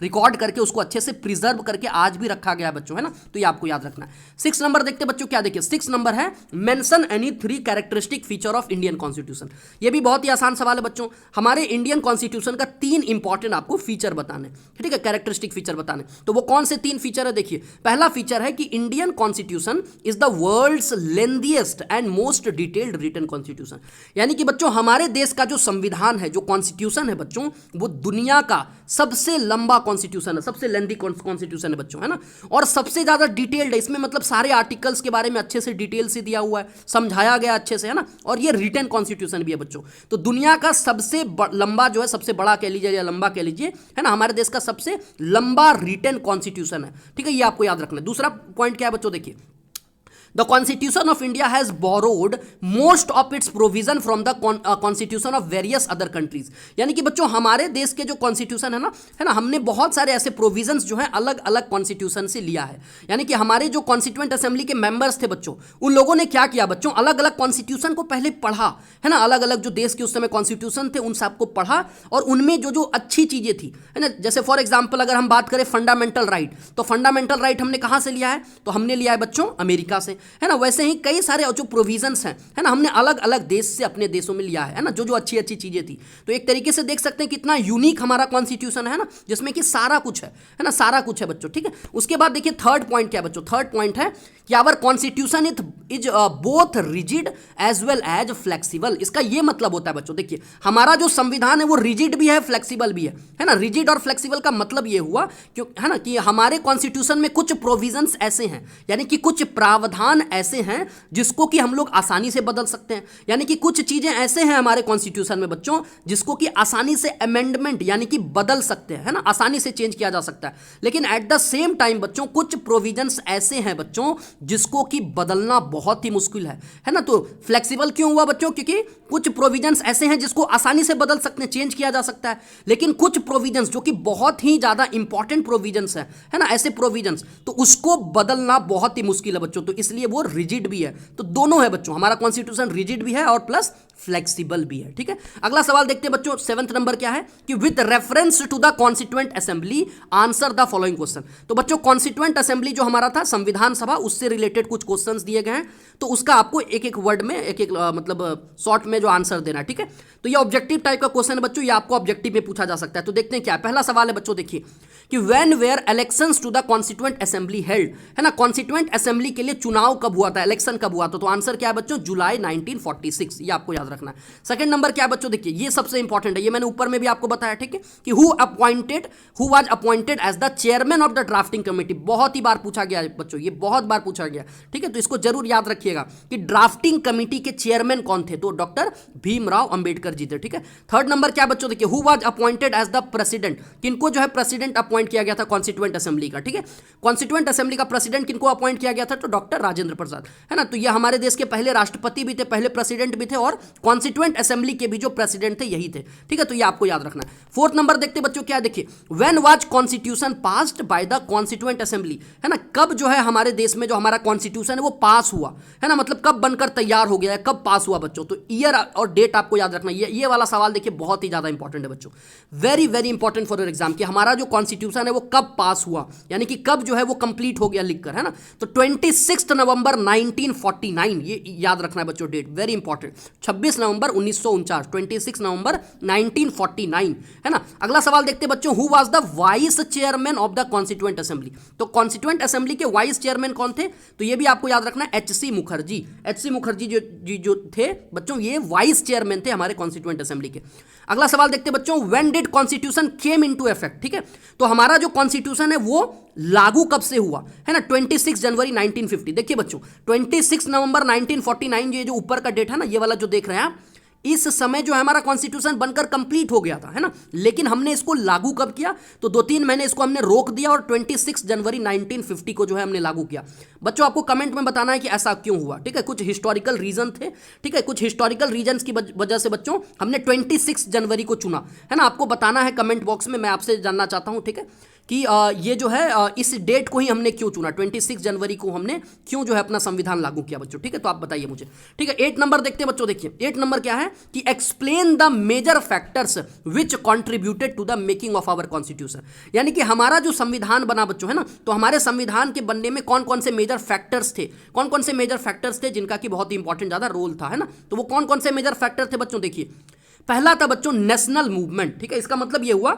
Speaker 1: रिकॉर्ड करके उसको अच्छे से प्रिजर्व करके आज भी रखा गया बच्चों, है ना। तो ये आपको याद रखना है। 6 नंबर देखते बच्चों, क्या देखिए 6 नंबर है mention any 3 characteristic feature of Indian constitution. ये भी बहुत ही आसान सवाल है बच्चों, हमारे इंडियन कॉन्स्टिट्यूशन का 3 इंपॉर्टेंट आपको फीचर बताने, ठीक है, कैरेक्टरिस्टिक फीचर बताने। तो वो कौन से 3 फीचर है, देखिए पहला फीचर है कि Indian constitution is the world's lengthiest and most detailed written constitution. यानी कि बच्चों हमारे देश का जो संविधान है, जो कॉन्स्टिट्यूशन है बच्चों, वो दुनिया का सबसे लंबा कॉन्स्टिट्यूशन है, सबसे लेंथी कॉन्स्टिट्यूशन है बच्चों, है ना, और सबसे ज्यादा डिटेल्ड है। इसमें मतलब सारे आर्टिकल्स के बारे में अच्छे से डिटेल से दिया हुआ है, समझाया गया अच्छे से, है ना, और ये रिटन कॉन्स्टिट्यूशन भी है बच्चों। तो दुनिया का सबसे लंबा जो है, सबसे बड़ा कह लीजिए या लंबा कह लीजिए, है ना, हमारे देश का सबसे लंबा रिटन कॉन्स्टिट्यूशन है, ठीक है, ये आपको याद रखना है। दूसरा पॉइंट क्या है बच्चों, देखिए, The Constitution of India has borrowed most of its provision from the Constitution of various other countries। यानी कि बच्चों हमारे देश के जो कॉन्स्टिट्यूशन है ना, हमने बहुत सारे ऐसे प्रोविजंस जो हैं अलग अलग कॉन्स्टिट्यूशन से लिया है। यानी कि हमारे जो कॉन्स्टिट्यूएंट असेंबली के मेंबर्स थे बच्चों, उन लोगों ने क्या किया बच्चों, अलग अलग कॉन्स्टिट्यूशन को पहले पढ़ा, है ना, अलग अलग जो देश के उस समय कॉन्स्टिट्यूशन थे उन सबको पढ़ा, और उनमें जो जो अच्छी चीजें थी, है ना, जैसे फॉर एग्जाम्पल अगर हम बात करें फंडामेंटल राइट, तो फंडामेंटल राइट हमने कहां से लिया है, तो हमने लिया है बच्चों अमेरिका से, है ना। वैसे ही कई सारे जो प्रोविजंस हैं, है ना, हमने अलग अलग देश से अपने देशों में लिया है ना, जो जो अच्छी अच्छी चीजें थी। तो एक तरीके से देख सकते हैं कितना यूनिक हमारा कॉन्स्टिट्यूशन है ना, जिसमें कि सारा कुछ है ना, सारा कुछ है बच्चों, ठीक है। उसके बाद देखिए थर्ड पॉइंट क्या है बच्चों, थर्ड पॉइंट है कि our constitution is both rigid as well as flexible. इसका ये मतलब होता है बच्चों, देखिए हमारा जो संविधान है वो रिजिड भी है, फ्लेक्सिबल भी है ना। रिजिड और फ्लेक्सिबल का मतलब ये हुआ कि, है ना, कि हमारे कॉन्स्टिट्यूशन में कुछ प्रोविजंस ऐसे हैं, यानी कि कुछ प्रावधान ऐसे हैं जिसको कि हम लोग आसानी से बदल सकते हैं, यानी कि कुछ चीजें ऐसे हैं हमारे कॉन्स्टिट्यूशन में बच्चों जिसको कि आसानी से अमेंडमेंट यानी कि बदल सकते हैं, है ना, आसानी से चेंज किया जा सकता है। लेकिन एट द सेम टाइम बच्चों कुछ प्रोविजंस ऐसे हैं बच्चों जिसको कि बदलना बहुत ही मुश्किल है ना। तो फ्लेक्सिबल क्यों हुआ बच्चों, क्योंकि कुछ प्रोविजंस ऐसे हैं जिसको आसानी से बदल सकते हैं, चेंज किया जा सकता है। लेकिन कुछ प्रोविजंस जो कि बहुत ही ज्यादा इंपॉर्टेंट प्रोविजंस है ना, ऐसे प्रोविजंस तो उसको बदलना बहुत ही मुश्किल है बच्चों, तो इसलिए वो रिजिड भी है। तो दोनों है बच्चों, हमारा कॉन्स्टिट्यूशन रिजिड भी है और प्लस फ्लेक्सिबल भी है, ठीक है। अगला सवाल देखते हैं बच्चों, 7th नंबर क्या है कि with reference to the constituent assembly answer the following question. तो बच्चों कॉन्स्टिट्यूएंट असेंबली जो हमारा था संविधान सभा, उससे रिलेटेड कुछ क्वेश्चंस दिए गए हैं, तो उसका आपको एक एक वर्ड में एक एक मतलब शॉर्ट में जो आंसर देना है, ठीक है। तो ये ऑब्जेक्टिव टाइप का क्वेश्चन है बच्चों, ये आपको ऑब्जेक्टिव में पूछा जा सकता है। तो देखते हैं क्या है। पहला सवाल है बच्चों, देखिए कि when were elections to the constituent assembly held, है ना, कॉन्स्टिट्यूएंट असेंबली के लिए चुनाव कब हुआ था, इलेक्शन कब हुआ था, तो आंसर क्या है बच्चों, जुलाई 1946, ये आपको याद रखना है। सेकंड नंबर क्या है बच्चों, देखिए ये सबसे इंपॉर्टेंट है, ये मैंने ऊपर में भी आपको बताया, ठीक है, कि who was appointed as the chairman of the drafting committee. बहुत ही बार पूछा गया है बच्चों, ये बहुत बार पूछा गया, ठीक है, तो इसको जरूर याद रखिएगा कि ड्राफ्टिंग कमेटी के चेयरमैन कौन थे, तो डॉक्टर भीमराव अंबेडकर जी थे, ठीक है। थर्ड नंबर क्या बच्चों, देखिए who was appointed as the president, किनको जो है प्रेसिडेंट अपॉइंट किया गया था कॉन्स्टिट्यूएंट असेंबली का, ठीक है। कॉन्स्टिट्यूएंट असेंबली का प्रेसिडेंट किनको अपॉइंट किया गया था, तो डॉक्टर राजेंद्र प्रसाद, है ना। तो ये हमारे देश के पहले राष्ट्रपति भी थे, पहले प्रेसिडेंट भी थे, और कॉन्स्टिट्यूएंट असेंबली के भी जो प्रेसिडेंट थे यही थे, ठीक है, तो ये आपको याद रखना है। फोर्थ नंबर देखते बच्चों क्या, देखिए when was constitution passed by the constituent assembly, है ना, कब जो है हमारे देश में जो हमारा कॉन्स्टिट्यूशन है वो पास हुआ, है ना, मतलब कब बनकर तैयार हो गया है, कब पास हुआ बच्चों, तो ईयर और डेट आपको याद रखना। ये वाला सवाल देखिए बहुत ही ज्यादा इंपॉर्टेंट है बच्चों, very very important for your exam, कि हमारा जो कॉन्स्टिट्यूशन है वो कब पास हुआ, यानी कि कब जो है वो कंप्लीट हो गया लिखकर, है ना। तो 26 नवंबर 1949, ये याद रखना है बच्चों डेट, वेरी इंपॉर्टेंट, 26 नवंबर 1949, 26 नवंबर 1949, है ना। अगला सवाल देखते बच्चों, who was the vice chairman of the constituent assembly. तो कॉन्स्टिट्यूएंट असेंबली के वाइस चेयरमैन कौन थे, तो ये भी आपको याद रखना है, एच.सी. मुखर्जी। एच.सी. मुखर्जी जो थे बच्चों, ये वाइस चेयरमैन थे हमारे कॉन्स्टिट्यूएंट असेंबली के। अगला सवाल देखते बच्चों, when did constitution came into effect, ठीक है। तो हमारा जो कॉन्स्टिट्यूशन है वो लागू कब से हुआ, है ना, 26 जनवरी 1950। देखिए बच्चों 26 नवंबर 1949, ये जो ऊपर का डेट है ना, ये वाला जो देख रहे हैं आप, इस समय जो है हमारा कॉन्स्टिट्यूशन बनकर कंप्लीट हो गया था, है ना। लेकिन हमने इसको लागू कब किया, तो 2-3 महीने इसको हमने रोक दिया और 26 जनवरी 1950 को जो है हमने लागू किया। बच्चों आपको कमेंट में बताना है कि ऐसा क्यों हुआ, ठीक है, कुछ हिस्टोरिकल रीजन थे, ठीक है, कुछ हिस्टोरिकल रीजन्स की वजह से बच्चों हमने 26 जनवरी को चुना, है ना। आपको बताना है कमेंट बॉक्स में, मैं आपसे जानना चाहता हूं, ठीक है, कि ये जो है इस डेट को ही हमने क्यों चुना, 26 जनवरी को हमने क्यों जो है अपना संविधान लागू किया बच्चों, ठीक है, तो आप बताइए मुझे, ठीक है। 8 नंबर देखते हैं बच्चों, देखिए 8 नंबर क्या है कि explain the major factors which contributed to the making of our constitution. यानी कि हमारा जो संविधान बना बच्चों, है ना, तो हमारे संविधान के बनने में कौन कौन से मेजर फैक्टर्स थे, कौन कौन से मेजर फैक्टर्स थे जिनका कि बहुत ही इंपॉर्टेंट ज्यादा रोल था, है ना। तो वो कौन कौन से मेजर फैक्टर थे बच्चों, देखिए पहला था बच्चों नेशनल मूवमेंट, ठीक है। इसका मतलब ये हुआ,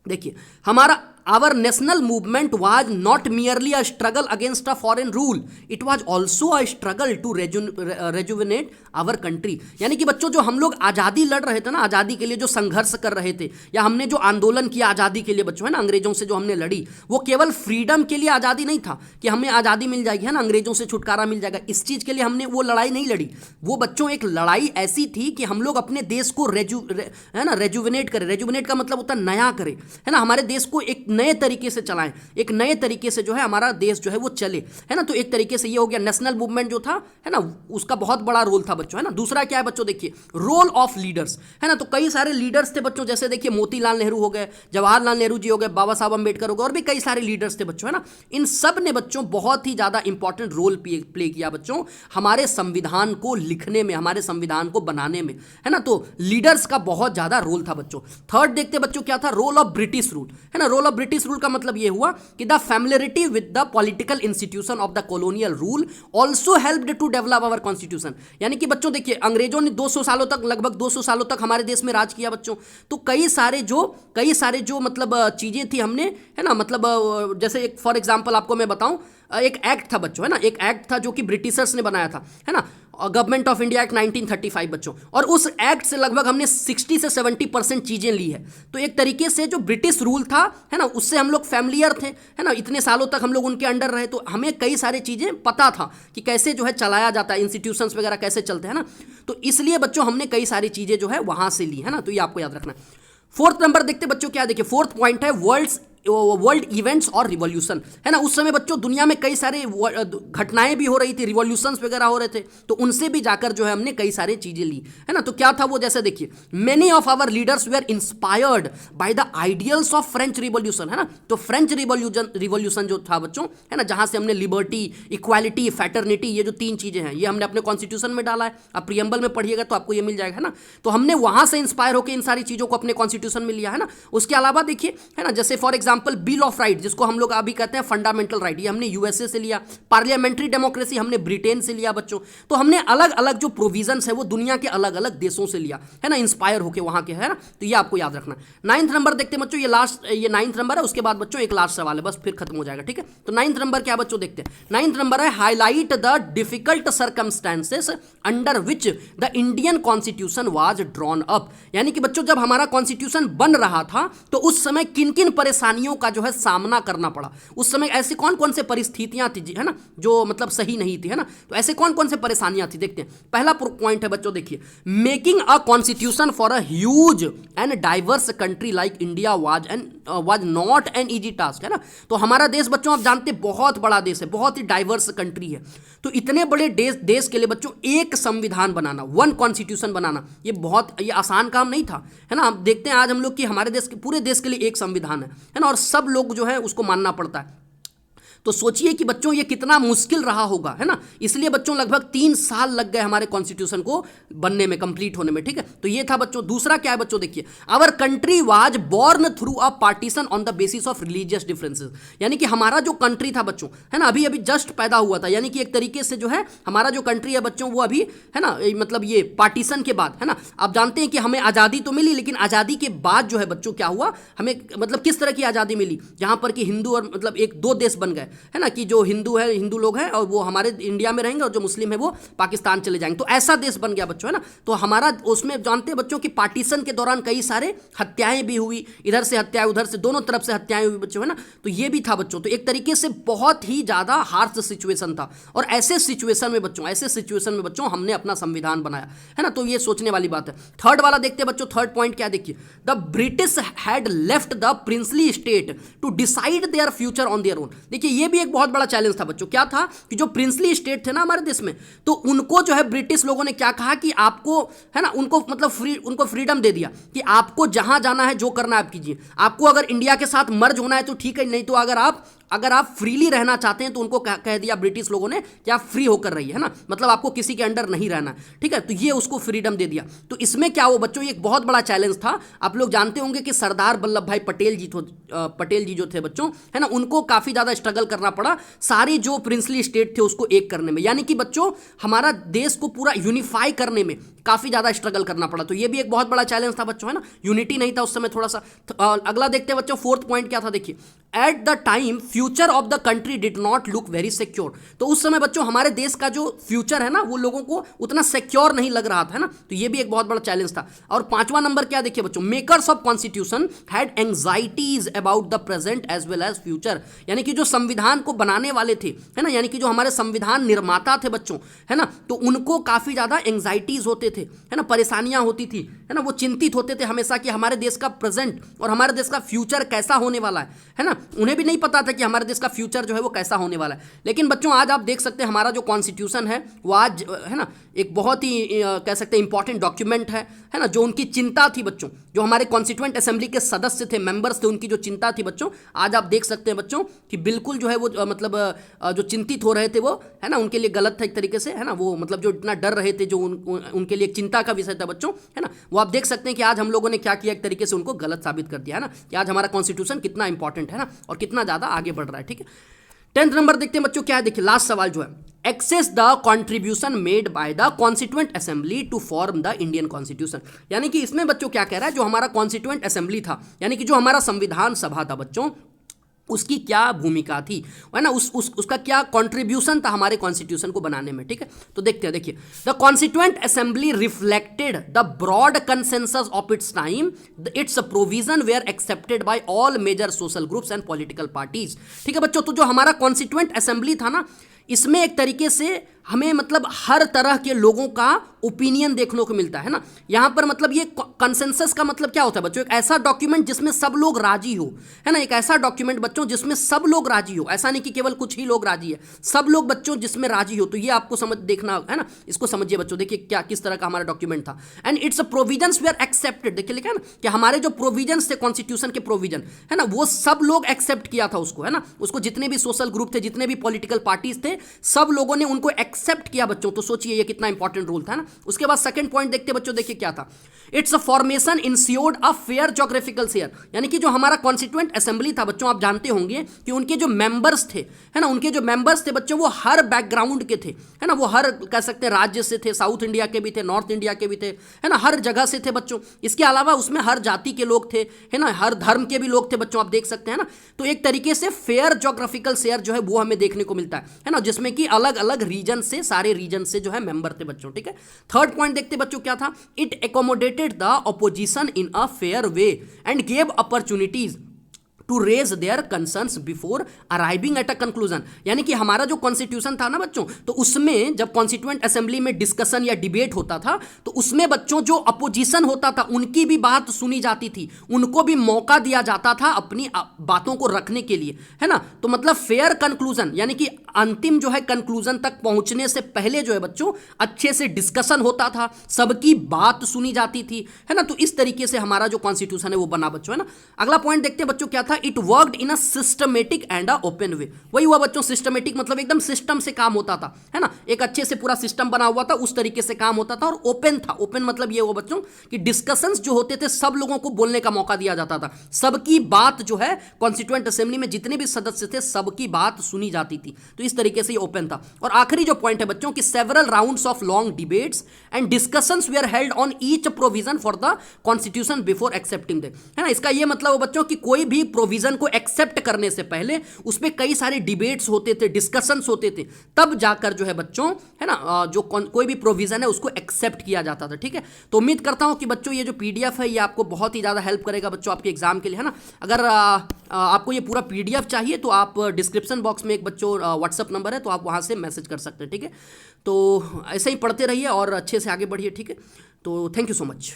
Speaker 1: देखिए हमारा our national movement was not merely a struggle against a foreign rule, it was also a struggle to rejuvenate our country. यानी कि बच्चों जो हम लोग आज़ादी लड़ रहे थे ना, आज़ादी के लिए जो संघर्ष कर रहे थे, या हमने जो आंदोलन किया आज़ादी के लिए बच्चों, है ना, अंग्रेजों से जो हमने लड़ी, वो केवल फ्रीडम के लिए आज़ादी नहीं था कि हमें आज़ादी मिल जाएगी, है ना, अंग्रेजों से छुटकारा मिल जाएगा, इस चीज़ के लिए हमने वो लड़ाई नहीं लड़ी। वो बच्चों एक लड़ाई ऐसी थी कि हम लोग अपने देश को है ना रेजुविनेट करें। रेजुविनेट का मतलब होता है नया करें, है ना, हमारे देश को एक नए तरीके से चलाएं, एक नए तरीके से जो है हमारा देश जो है वो चले, है ना। तो एक तरीके से ये हो गया नेशनल मूवमेंट जो था, है ना, उसका बहुत बड़ा रोल था बच्चों, है ना। दूसरा क्या है बच्चों, देखिए रोल ऑफ लीडर्स, है ना। तो कई सारे लीडर्स थे बच्चों, जैसे देखिए मोतीलाल नेहरू हो गए, जवाहरलाल नेहरू जी हो गए, बाबा साहब अंबेडकर हो गए, और भी कई सारे लीडर्स थे बच्चों, है ना। इन सब ने बच्चों बहुत ही ज्यादा इंपॉर्टेंट रोल प्ले किया बच्चों हमारे संविधान को लिखने में, हमारे संविधान को बनाने में, है ना। तो लीडर्स का बहुत ज्यादा रोल था बच्चों। थर्ड देखते बच्चों क्या था, रोल ऑफ ब्रिटिश रूल, है ना। रोल ऑफ ब्रिटिश रूल का मतलब यह हुआ कि the familiarity with the political institution of the colonial rule also helped to develop our constitution. यानी कि बच्चों देखिए अंग्रेजों ने 200 सालों तक, लगभग 200 सालों तक हमारे देश में राज किया बच्चों। तो कई सारे जो मतलब चीजें थी हमने, है ना, मतलब जैसे एक फॉर एग्जांपल आपको मैं बताऊं, एक एक्ट था बच्चों, है ना, एक एक्ट था जो कि ब्रिटिशर्स ने बनाया था, है ना, गवर्नमेंट ऑफ इंडिया एक्ट 1935 बच्चों। और उस एक्ट से लगभग हमने 60 से 70% चीजें ली है। तो एक तरीके से जो ब्रिटिश रूल था, है ना, उससे हम लोग फैमिलियर थे, है ना, इतने सालों तक हम लोग उनके अंडर रहे, तो हमें कई सारी चीजें पता था कि कैसे जो है चलाया जाता है, इंस्टीट्यूशंस वगैरह कैसे चलते हैं ना। तो इसलिए बच्चों हमने कई सारी चीजें जो है वहां से ली, है ना। तो ये आपको याद रखना है। फोर्थ नंबर देखते बच्चों क्या, देखिए फोर्थ पॉइंट है वर्ल्ड इवेंट्स और रिवॉल्यूशन, है ना। उस समय बच्चों दुनिया में कई सारे घटनाएं भी हो रही थी, रिवॉल्यूशंस वगैरह हो रहे थे, तो उनसे भी जाकर जो है हमने कई सारी चीजें ली, है ना। तो क्या था वो, जैसे देखिए many of our leaders were inspired by the ideals of French revolution, है ना। तो फ्रेंच रिवॉल्यूशन जो था बच्चों, है ना, जहां से हमने लिबर्टी, इक्वालिटी, फैटर्निटी, ये जो 3 चीजें हैं, ये हमने अपने कॉन्स्टिट्यूशन में डाला है। आप प्रियम्बल में पढ़िएगा तो आपको ये मिल जाएगा, है ना। तो हमने वहां से इंस्पायर होकर इन सारी चीजों को अपने कॉन्स्टिट्यूशन में लिया, है ना। उसके अलावा देखिए, है ना, जैसे for example bill of right, जिसको हम लोग अभी कहते हैं फंडामेंटल राइट, ये हमने यूएसए से लिया। पार्लियामेंट्री डेमोक्रेसी हमने ब्रिटेन से लिया बच्चों। तो हमने अलग अलग जो प्रोविजंस है वो दुनिया के अलग अलग देशों से लिया, है ना, इंस्पायर होके वहां के, है ना। तो ये आपको याद रखना। 9th नंबर देखते हैं बच्चों, ये 9th नंबर है, उसके बाद बच्चों एक लास्ट सवाल है, बस फिर खत्म हो जाएगा, ठीक है। तो 9th नंबर क्या बच्चों देखते हैं, 9th नंबर है highlight the difficult circumstances under which the Indian constitution was drawn up. यानी कि बच्चों जब हमारा कॉन्स्टिट्यूशन बन रहा था तो उस समय किन किन परेशानियों का जो है सामना करना पड़ा। उस समय ऐसी कौन कौन से परिस्थितियां थी, है ना, जो मतलब सही नहीं थी, है ना। तो ऐसे कौन कौन से परेशानियां थी देखते हैं। पहला पॉइंट है बच्चों देखिए, making a constitution for a huge and diverse country like India was not an easy task, है ना। तो हमारा देश बच्चों आप जानते बहुत बड़ा देश है, बहुत ही डाइवर्स कंट्री है। तो इतने बड़े देश के लिए बच्चों एक संविधान बनाना, वन कॉन्स्टिट्यूशन बनाना, ये आसान काम नहीं था, है ना। आप देखते हैं आज हम लोग कि हमारे देश के, पूरे देश के लिए एक संविधान है ना, और सब लोग जो है उसको मानना पड़ता है। तो सोचिए कि बच्चों ये कितना मुश्किल रहा होगा, है ना। इसलिए बच्चों लगभग 3 साल लग गए हमारे कॉन्स्टिट्यूशन को बनने में, कंप्लीट होने में, ठीक है। तो ये था बच्चों। दूसरा क्या है बच्चों देखिए, our country was born through a partition on the basis of religious differences. यानी कि हमारा जो कंट्री था बच्चों, है ना, अभी अभी जस्ट पैदा हुआ था। यानी कि एक तरीके से जो है हमारा जो कंट्री है बच्चों वो अभी, है ना, मतलब ये पार्टीशन के बाद, है ना। आप जानते हैं कि हमें आज़ादी तो मिली, लेकिन आज़ादी के बाद जो है बच्चों क्या हुआ, हमें मतलब किस तरह की आज़ादी मिली, जहां पर कि हिंदू और मतलब 1-2 देश बन गए, है ना, कि जो हिंदू लोग हैं और वो हमारे इंडिया में रहेंगे और जो मुस्लिम है वो पाकिस्तान चले जाएंगे। तो ऐसा देश बन गया बच्चों, है ना। तो हमारा उसमें जानते हैं बच्चों कि पार्टीशन के दौरान कई सारे हत्याएं भी हुई, इधर से हत्याएं, उधर से, दोनों तरफ से हत्याएं हुई बच्चों, है ना। तो ये भी था बच्चों। तो एक तरीके से बहुत ही ज्यादा हार्श सिचुएशन था, और ऐसे सिचुएशन में बच्चों हमने अपना संविधान बनाया, है ना। तो ये सोचने वाली बात है। थर्ड वाला देखते हैं बच्चों, थर्ड पॉइंट क्या देखिए, the British had left the princely state to decide their future on their own. देखिए ये भी एक बहुत बड़ा चैलेंज था बच्चों। क्या था कि जो प्रिंसली स्टेट थे ना हमारे देश में, तो उनको जो है ब्रिटिश लोगों ने क्या कहा कि आपको, है ना, उनको मतलब उनको फ्रीडम दे दिया कि आपको जहां जाना है, जो करना है आप कीजिए। आपको अगर इंडिया के साथ मर्ज होना है तो ठीक है, नहीं तो अगर आप अगर आप फ्रीली रहना चाहते हैं तो उनको कह दिया ब्रिटिश लोगों ने कि आप फ्री होकर रहिए, है ना, मतलब आपको किसी के अंडर नहीं रहना, ठीक है, तो ये उसको फ्रीडम दे दिया। तो इसमें क्या हो बच्चों, ये एक बहुत बड़ा चैलेंज था। आप लोग जानते होंगे कि सरदार वल्लभ भाई पटेल जी जो थे बच्चों, है ना, उनको काफ़ी ज़्यादा स्ट्रगल करना पड़ा सारी जो प्रिंसली स्टेट थे उसको एक करने में, यानी कि बच्चों हमारा देश को पूरा यूनिफाई करने में काफ़ी ज़्यादा स्ट्रगल करना पड़ा। तो ये भी एक बहुत बड़ा चैलेंज था बच्चों, है ना, यूनिटी नहीं था उस समय थोड़ा सा। अगला देखते हैं बच्चों, फोर्थ पॉइंट क्या था, देखिए, at the time future of the country did not look very secure. तो उस समय बच्चों हमारे देश का जो फ्यूचर है ना वो लोगों को उतना सिक्योर नहीं लग रहा था, है ना, तो ये भी एक बहुत बड़ा चैलेंज था। और पांचवा नंबर क्या देखिए बच्चों, makers of constitution had anxieties about the present as well as future, यानी कि जो संविधान को बनाने वाले थे, है ना, यानी कि जो हमारे संविधान निर्माता थे बच्चों, है ना, तो उनको काफी ज्यादा एंजाइटीज होते थे, है ना, परेशानियां होती थी, है ना, वो चिंतित होते थे हमेशा कि हमारे देश का प्रेजेंट और हमारे देश का फ्यूचर कैसा होने वाला है ना, उन्हें भी नहीं पता था कि हमारे देश का फ्यूचर जो है वो कैसा होने वाला है। लेकिन बच्चों आज आप देख सकते हैं हमारा जो कॉन्स्टिट्यूशन है वो आज, है ना, एक बहुत ही कह सकते हैं इंपॉर्टेंट डॉक्यूमेंट है ना, जो उनकी चिंता थी बच्चों, जो हमारे कॉन्स्टिट्यूएंट असेंबली के सदस्य थे, मेंबर्स थे, उनकी जो चिंता थी बच्चों, आज आप देख सकते हैं बच्चों कि बिल्कुल जो है वो मतलब जो चिंतित हो रहे थे वो, है ना, उनके लिए गलत था एक तरीके से, है ना, वो मतलब जो इतना डर रहे थे, जो उनके लिए चिंता का विषय था बच्चों, है ना, वो आप देख सकते हैं कि आज हम लोगों ने क्या किया, एक तरीके से उनको गलत साबित कर दिया, है ना, कि आज हमारा कॉन्स्टिट्यूशन कितना इंपॉर्टेंट है ना और कितना ज़्यादा आगे बढ़ रहा है, ठीक है। 10th नंबर देखते हैं बच्चों क्या है, देखिए लास्ट सवाल जो है, assess the contribution made by the constituent assembly to form the Indian constitution, यानी कि इसमें बच्चों क्या कह रहा है, जो हमारा कॉन्स्टिट्यूएंट असेंबली था, यानी कि जो हमारा संविधान सभा था बच्चों, उसकी क्या भूमिका थी, है ना, उसका क्या कंट्रीब्यूशन था हमारे कॉन्स्टिट्यूशन को बनाने में, ठीक है। तो देखते हैं, देखिए, the constituent assembly reflected the broad consensus of its time, its provision were accepted by all major social groups and political parties, ठीक है बच्चों। तो जो हमारा कॉन्स्टिट्यूएंट असेंबली था ना, इसमें एक तरीके से हमें मतलब हर तरह के लोगों का ओपिनियन देखने को मिलता है ना। यहाँ पर मतलब ये कंसेंसस का मतलब क्या होता है बच्चों, एक ऐसा डॉक्यूमेंट जिसमें सब लोग राजी हो, है ना, एक ऐसा डॉक्यूमेंट बच्चों जिसमें सब लोग राजी हो, ऐसा नहीं कि केवल कुछ ही लोग राजी है, सब लोग बच्चों जिसमें राजी हो। तो ये आपको समझ देखना है ना, इसको समझिए बच्चों, देखिए क्या किस तरह का हमारा डॉक्यूमेंट था। And its provisions were accepted, देखिए लिखा है ना कि हमारे जो प्रोविजंस थे कॉन्स्टिट्यूशन के प्रोविजन, है ना, वो सब लोग एक्सेप्ट किया था उसको, है ना, उसको जितने भी सोशल ग्रुप थे, जितने भी पॉलिटिकल पार्टीज थे, सब लोगों ने उनको एक्सेप्ट किया बच्चों। तो सोचिए ये कितना इंपॉर्टेंट रूल था ना। उसके बाद सेकंड पॉइंट देखते बच्चों, देखिए क्या था, it's a formation insured a fair geographical share, यानी कि जो हमारा कॉन्स्टिट्यूएंट असेंबली था बच्चों, आप जानते होंगे कि उनके जो मेंबर्स थे, है ना, उनके जो मेंबर्स थे बच्चों, वो हर बैकग्राउंड के थे, है ना, वो हर कह सकते हैं राज्य से थे, साउथ इंडिया के भी थे, नॉर्थ इंडिया के भी थे, है ना, हर जगह से थे बच्चों। इसके अलावा उसमें हर जाति के लोग थे, है ना, हर धर्म के भी लोग थे बच्चों, आप देख सकते हैं ना। तो एक तरीके से फेयर ज्योग्राफिकल शेयर जो है वो हमें देखने को मिलता है ना, जिसमें कि अलग अलग रीजन से, सारे रीजन से जो है मेंबर थे बच्चों, ठीक है। थर्ड पॉइंट देखते बच्चों क्या था, it accommodated the opposition in a fair way and gave opportunities to raise their concerns before arriving at a conclusion, यानी कि हमारा जो कॉन्स्टिट्यूशन था ना बच्चों, तो उसमें जब कॉन्स्टिट्यूएंट असेंबली में डिस्कशन या डिबेट होता था, तो उसमें बच्चों जो अपोजिशन होता था उनकी भी बात सुनी जाती थी, उनको भी मौका दिया जाता था अपनी बातों को रखने के लिए, है ना। तो मतलब फेयर कंक्लूजन, यानी कि अंतिम जो है कंक्लूजन तक पहुंचने से पहले जो है बच्चों अच्छे से डिस्कशन होता था, सबकी बात सुनी जाती थी, है ना। तो इस तरीके से हमारा जो कॉन्स्टिट्यूशन है वो बना बच्चों, है ना। अगला पॉइंट देखते हैं बच्चों क्या था, it worked in a systematic and a open way, वही हुआ बच्चों सिस्टमेटिक, मतलब एकदम सिस्टम से काम होता था, है ना, एक अच्छे से पूरा सिस्टम बना हुआ था, उस तरीके से काम होता था। और ओपन था, ओपन मतलब ये हुआ बच्चों कि डिस्कशंस जो होते थे सब लोगों को बोलने का मौका दिया जाता था, सबकी बात जो है कॉन्स्टिट्यूएंट असेंबली में जितने भी सदस्य थे सबकी बात सुनी जाती थी। तो इस तरीके से ये ओपन था। और आखिरी जो पॉइंट है बच्चों कि several rounds of long debates and discussions were held on each provision for the constitution before accepting they, है ना। इसका ये मतलब बच्चों कि कोई भी प्रोविजन को एक्सेप्ट करने से पहले उस पर कई सारे डिबेट्स होते थे, डिस्कशंस होते थे, तब जाकर जो है बच्चों, है ना, जो कोई भी प्रोविजन है उसको एक्सेप्ट किया जाता था, ठीक है। तो उम्मीद करता हूं कि बच्चों ये जो पीडीएफ है ये आपको बहुत ही ज़्यादा हेल्प करेगा बच्चों आपके एग्जाम के लिए, है ना। अगर आपको ये पूरा पीडीएफ चाहिए तो आप डिस्क्रिप्शन बॉक्स में एक बच्चों व्हाट्सअप नंबर है, तो आप वहाँ से मैसेज कर सकते हैं, ठीक है। तो ऐसे ही पढ़ते रहिए और अच्छे से आगे बढ़िए, ठीक है। तो थैंक यू सो मच।